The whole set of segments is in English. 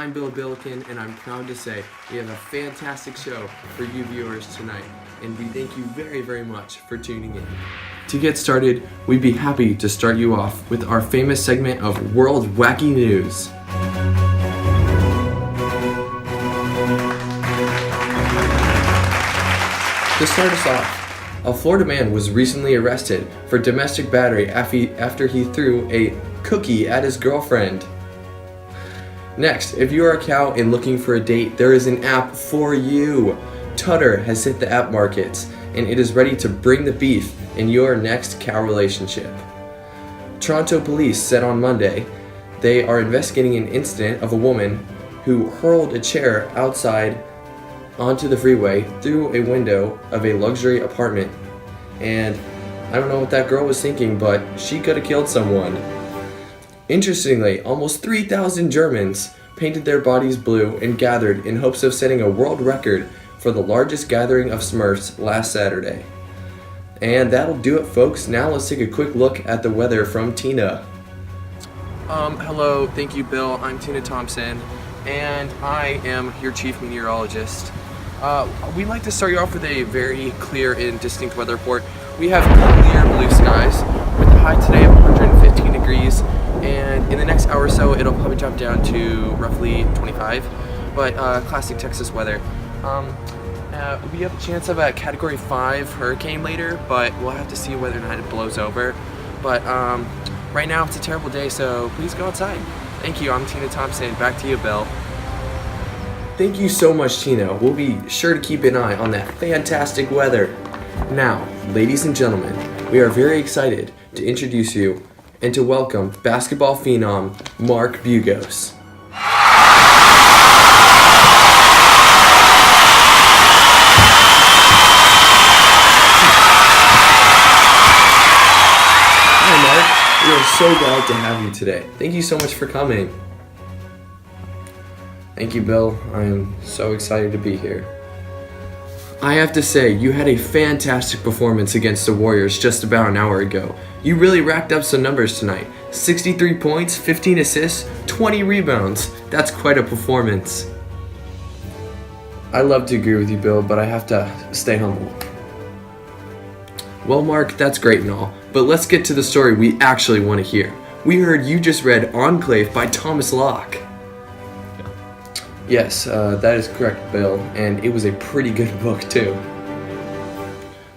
I'm Bill Billiken, and I'm proud to say we have a fantastic show for you viewers tonight, and we thank you very, very much for tuning in. To get started, we'd be happy to start you off with our famous segment of World Wacky News. To start us off, a Florida man was recently arrested for domestic battery after he threw a cookie at his girlfriend. Next, if you are a cow and looking for a date, there is an app for you. Tudder has hit the app markets, and it is ready to bring the beef in your next cow relationship. Toronto police said on Monday they are investigating an incident of a woman who hurled a chair outside onto the freeway through a window of a luxury apartment. And I don't know what that girl was thinking, but she could have killed someone. Interestingly, almost 3,000 Germans painted their bodies blue and gathered in hopes of setting a world record for the largest gathering of Smurfs last Saturday. And that'll do it, folks. Now let's take a quick look at the weather from Tina. Hello, thank you, Bill. I'm Tina Thompson, and I am your chief meteorologist. We'd like to start you off with a very clear and distinct weather report. We have clear blue skies with a high today of 115 degrees, and in the next hour or so it'll probably drop down to roughly 25, but classic Texas weather. We have a chance of a Category 5 hurricane later, but we'll have to see whether or not it blows over. But right now it's a terrible day, so please go outside. Thank you, I'm Tina Thompson. Back to you, Bill. Thank you so much, Tina. We'll be sure to keep an eye on that fantastic weather. Now, ladies and gentlemen, we are very excited to introduce you and to welcome basketball phenom Mark Bugos. Hi, Mark. We are so glad to have you today. Thank you so much for coming. Thank you, Bill. I am so excited to be here. I have to say, you had a fantastic performance against the Warriors just about an hour ago. You really racked up some numbers tonight. 63 points, 15 assists, 20 rebounds. That's quite a performance. I love to agree with you, Bill, but I have to stay humble. Well, Mark, that's great and all, but let's get to the story we actually want to hear. We heard you just read Enclave by Thomas Locke. Yes, that is correct, Bill, and it was a pretty good book, too.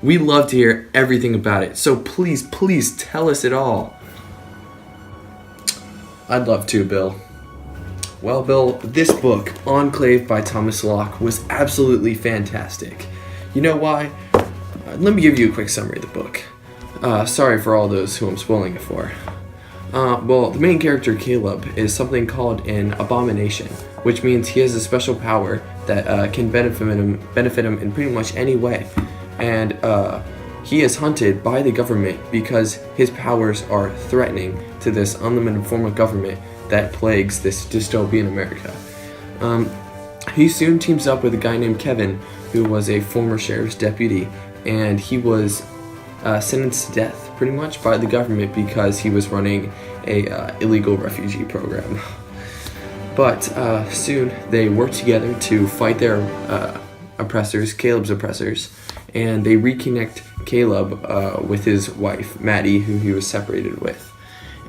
We love to hear everything about it, so please tell us it all. I'd love to, Bill. Well, Bill, this book, Enclave by Thomas Locke, was absolutely fantastic. You know why? Let me give you a quick summary of the book. Sorry for all those who I'm spoiling it for. Well, the main character, Caleb, is something called an abomination, which means he has a special power that can benefit him in pretty much any way. And he is hunted by the government because his powers are threatening to this unlimited form of government that plagues this dystopian America. He soon teams up with a guy named Kevin, who was a former sheriff's deputy, and he was sentenced to death pretty much by the government because he was running a illegal refugee program. But soon they work together to fight their oppressors, Caleb's oppressors, and they reconnect Caleb with his wife, Maddie, who he was separated with.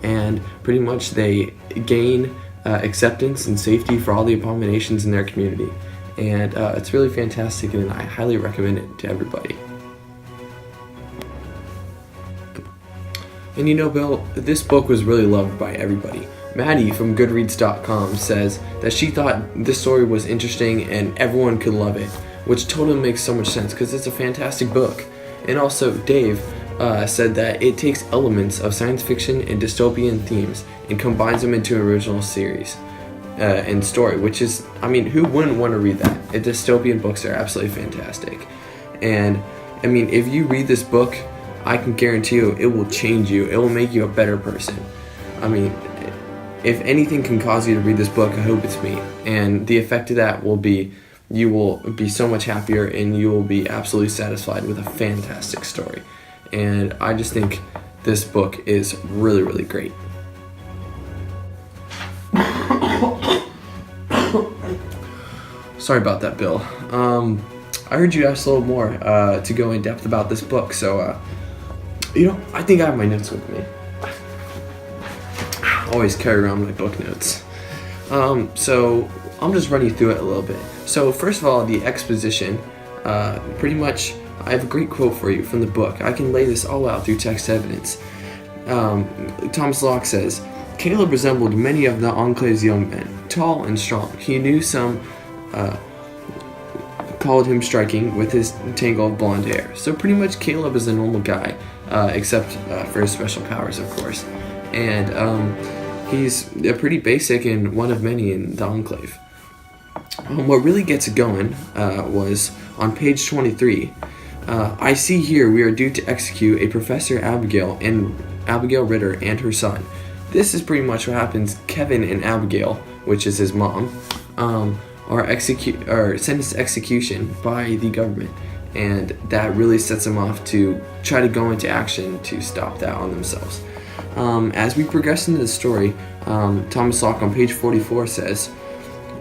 And pretty much they gain acceptance and safety for all the abominations in their community. And it's really fantastic, and I highly recommend it to everybody. And you know, Bill, this book was really loved by everybody. Maddie from Goodreads.com says that she thought this story was interesting and everyone could love it, which totally makes so much sense because it's a fantastic book. And also, Dave said that it takes elements of science fiction and dystopian themes and combines them into an original series and story, which is, I mean, who wouldn't want to read that? Dystopian books are absolutely fantastic. And, I mean, if you read this book, I can guarantee you it will change you. It will make you a better person. I mean, if anything can cause you to read this book, I hope it's me. And the effect of that will be you will be so much happier and you will be absolutely satisfied with a fantastic story. And I just think this book is really, really great. sorry about that, Bill. I heard you asked a little more to go in depth about this book, so I think I have my notes with me. I always carry around my book notes. So I'll just run you through it a little bit. So first of all, the exposition. Pretty much, I have a great quote for you from the book. I can lay this all out through text evidence. Thomas Locke says, Caleb resembled many of the Enclave's young men, tall and strong. He knew some called him striking with his tangle of blonde hair. So pretty much Caleb is a normal guy, except for his special powers, of course. And he's pretty basic and one of many in the Enclave. What really gets it going was on page 23. I see here we are due to execute a Professor Abigail Ritter and her son. This is pretty much what happens. Kevin and Abigail, which is his mom, are sentenced to execution by the government, and that really sets them off to try to go into action to stop that on themselves. As we progress into the story, Thomas Locke on page 44 says,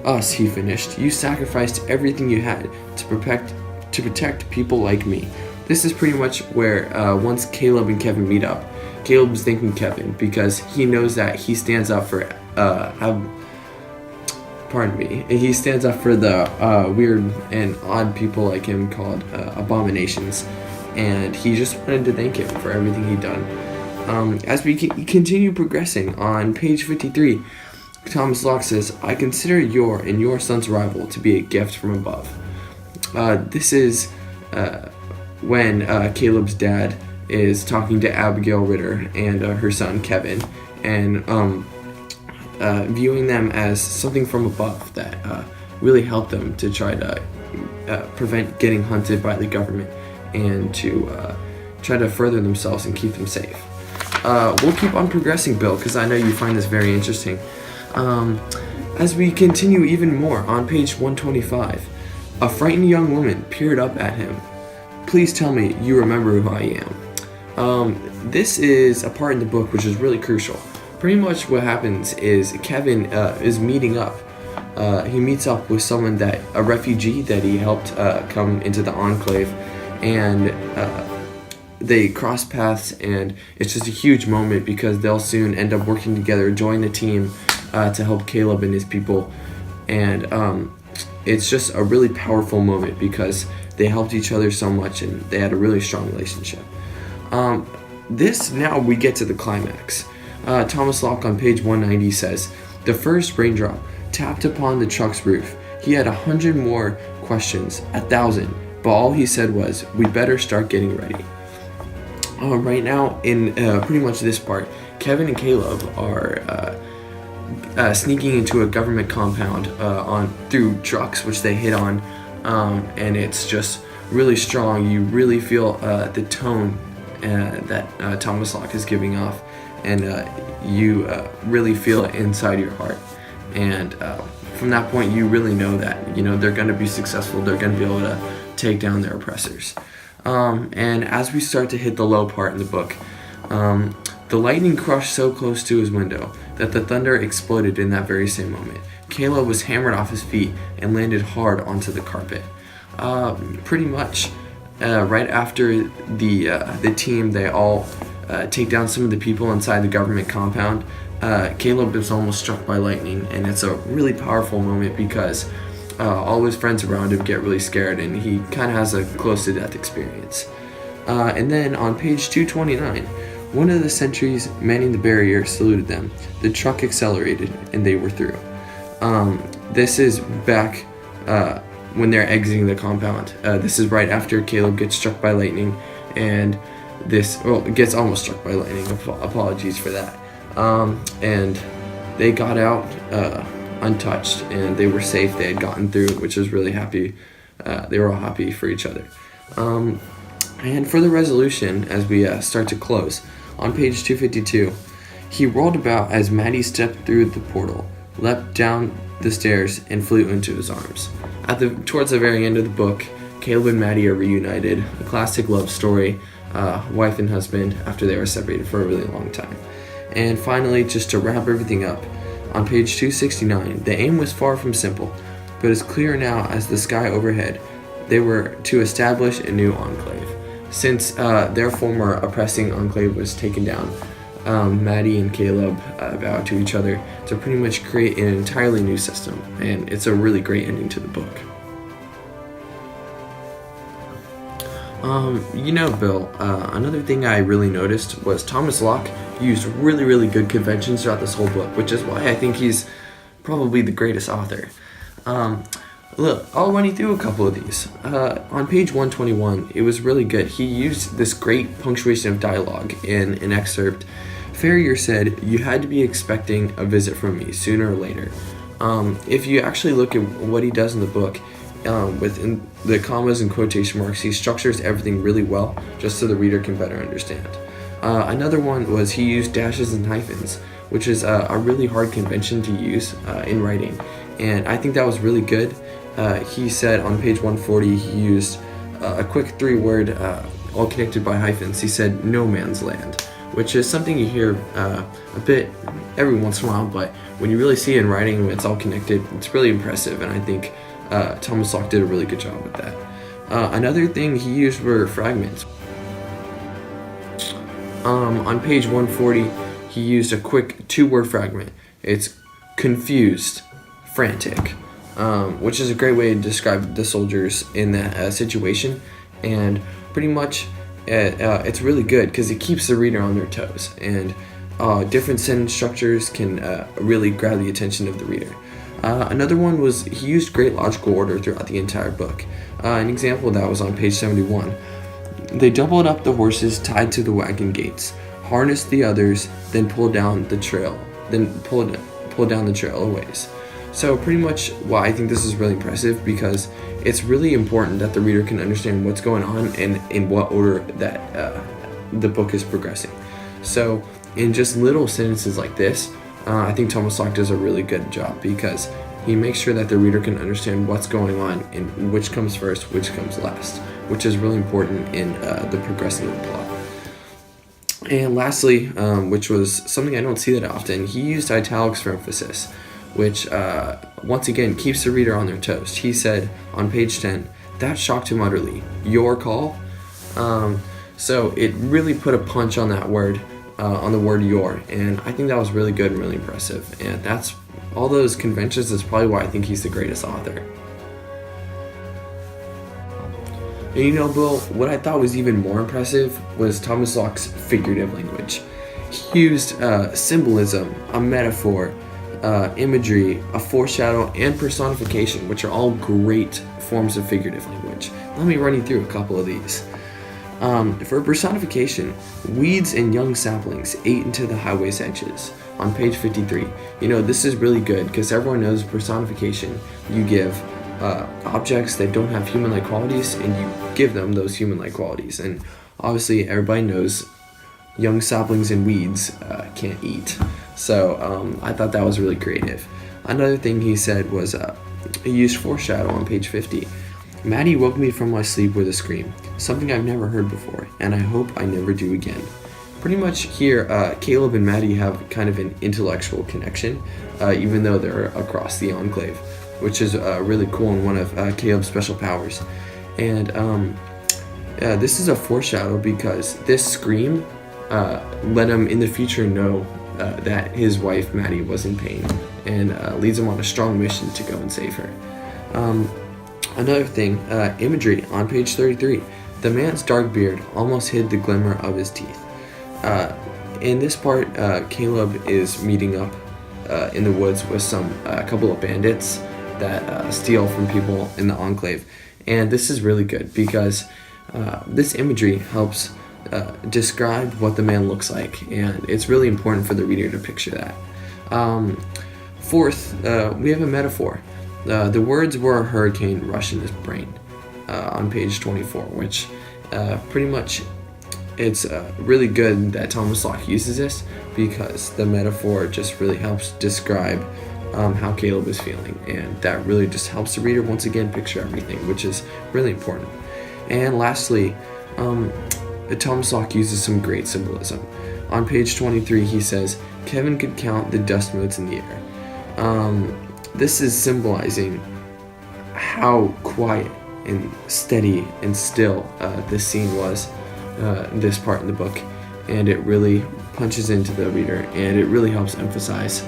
"Us," he finished, "you sacrificed everything you had to protect people like me." This is pretty much where once Caleb and Kevin meet up, Caleb's thanking Kevin because he knows that he stands up for he stands up for the weird and odd people like him called abominations, and he just wanted to thank him for everything he'd done. As we continue progressing on page 53, Thomas Locke says, "I consider your and your son's arrival to be a gift from above." This is when Caleb's dad is talking to Abigail Ritter and her son Kevin, and viewing them as something from above that really helped them to try to prevent getting hunted by the government and to try to further themselves and keep them safe. We'll keep on progressing, Bill, because I know you find this very interesting. As we continue even more on page 125, a frightened young woman peered up at him. "Please tell me you remember who I am." This is a part in the book which is really crucial. Pretty much what happens is Kevin is meeting up. He meets up with someone a refugee that he helped come into the Enclave, and they cross paths, and it's just a huge moment because they'll soon end up working together, join the team to help Caleb and his people, and it's just a really powerful moment because they helped each other so much and they had a really strong relationship. Now we get to the climax. Thomas Locke on page 190 says, "The first raindrop tapped upon the truck's roof. He had 100 more questions, 1,000, but all he said was, 'We better start getting ready.'" Right now, in pretty much this part, Kevin and Caleb are sneaking into a government compound through trucks, which they hit on, and it's just really strong. You really feel the tone that Thomas Locke is giving off, and you really feel it inside your heart. And from that point, you really know that they're going to be successful. They're going to be able to take down their oppressors. And as we start to hit the low part in the book, the lightning crushed so close to his window that the thunder exploded in that very same moment. Caleb was hammered off his feet and landed hard onto the carpet. Pretty much right after the team, they all take down some of the people inside the government compound. Caleb is almost struck by lightning, and it's a really powerful moment because all his friends around him get really scared, and he kind of has a close-to-death experience. And then on page 229, one of the sentries manning the barrier saluted them. The truck accelerated, and they were through. This is back when they're exiting the compound. This is right after Caleb gets struck by lightning, and gets almost struck by lightning. Apologies for that. And they got out untouched, and they were safe. They had gotten through, which was really happy. They were all happy for each other. And for the resolution, as we start to close, on page 252, he rolled about as Maddie stepped through the portal, leapt down the stairs, and flew into his arms. Towards the very end of the book, Caleb and Maddie are reunited, a classic love story, wife and husband, after they were separated for a really long time. And finally, just to wrap everything up, on page 269, the aim was far from simple. but as clear now as the sky overhead. They were to establish a new enclave. Since their former oppressing enclave was taken down, Maddie and Caleb vowed to each other to pretty much create an entirely new system, and it's a really great ending to the book. Bill, another thing I really noticed was Thomas Locke used really good conventions throughout this whole book, which is why I think he's probably the greatest author. Look, I'll run you through a couple of these. On page 121, it was really good. He used this great punctuation of dialogue in an excerpt. Farrier said, "You had to be expecting a visit from me sooner or later." If you actually look at what he does in the book, within the commas and quotation marks, he structures everything really well, just so the reader can better understand. Another one was he used dashes and hyphens, which is a really hard convention to use in writing, and I think that was really good. He said on page 140 he used a quick 3-word, all connected by hyphens. He said "no man's land," which is something you hear a bit every once in a while, but when you really see it in writing, when it's all connected, it's really impressive, and I think Thomas Locke did a really good job with that. Another thing he used were fragments. On page 140, he used a quick 2-word fragment. It's confused, frantic, which is a great way to describe the soldiers in that situation, and pretty much it's really good because it keeps the reader on their toes, and different sentence structures can really grab the attention of the reader. Another one was he used great logical order throughout the entire book. An example of that was on page 71. They doubled up the horses tied to the wagon gates, harnessed the others, then pulled down the trail a ways. So pretty much why I think this is really impressive, because it's really important that the reader can understand what's going on and in what order that the book is progressing. So in just little sentences like this, I think Thomas Locke does a really good job, because he makes sure that the reader can understand what's going on and which comes first, which comes last, which is really important in the progressing of the plot. And lastly, which was something I don't see that often, he used italics for emphasis, which once again keeps the reader on their toes. He said on page 10, "That shocked him utterly. Your call?" So it really put a punch on that word, on the word "your," and I think that was really good and really impressive. And that's all those conventions is probably why I think he's the greatest author. And Bill, what I thought was even more impressive was Thomas Locke's figurative language. He used symbolism, a metaphor, imagery, a foreshadow, and personification, which are all great forms of figurative language. Let me run you through a couple of these. For personification, weeds and young saplings ate into the highway's edges. On page 53, this is really good because everyone knows personification. You give objects that don't have human-like qualities, and you give them those human-like qualities. And obviously, everybody knows young saplings and weeds can't eat. So I thought that was really creative. Another thing he said was he used foreshadow on page 50. "Maddie woke me from my sleep with a scream, something I've never heard before, and I hope I never do again." Pretty much here, Caleb and Maddie have kind of an intellectual connection, even though they're across the enclave, which is really cool and one of Caleb's special powers. And this is a foreshadow because this scream let him in the future know that his wife Maddie was in pain, and leads him on a strong mission to go and save her. Another thing, imagery on page 33. The man's dark beard almost hid the glimmer of his teeth. In this part, Caleb is meeting up in the woods with a couple of bandits that steal from people in the enclave. And this is really good because this imagery helps describe what the man looks like, and it's really important for the reader to picture that. Fourth, we have a metaphor. The words were a hurricane rush in his brain on page 24, which pretty much it's really good that Thomas Locke uses this because the metaphor just really helps describe how Caleb is feeling, and that really just helps the reader once again picture everything, which is really important. And lastly, Thomas Locke uses some great symbolism. On page 23 he says, "Kevin could count the dust motes in the air." This is symbolizing how quiet and steady and still this scene was, this part in the book, and it really punches into the reader, and it really helps emphasize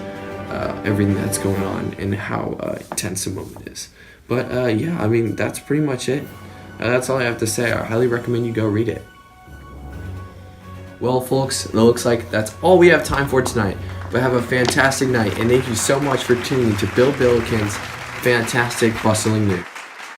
everything that's going on and how tense the moment is. But yeah, I mean, that's pretty much it. That's all I have to say. I highly recommend you go read it. Well, folks, it looks like that's all we have time for tonight. But have a fantastic night, and thank you so much for tuning in to Bill Billiken's Fantastic Bustling News.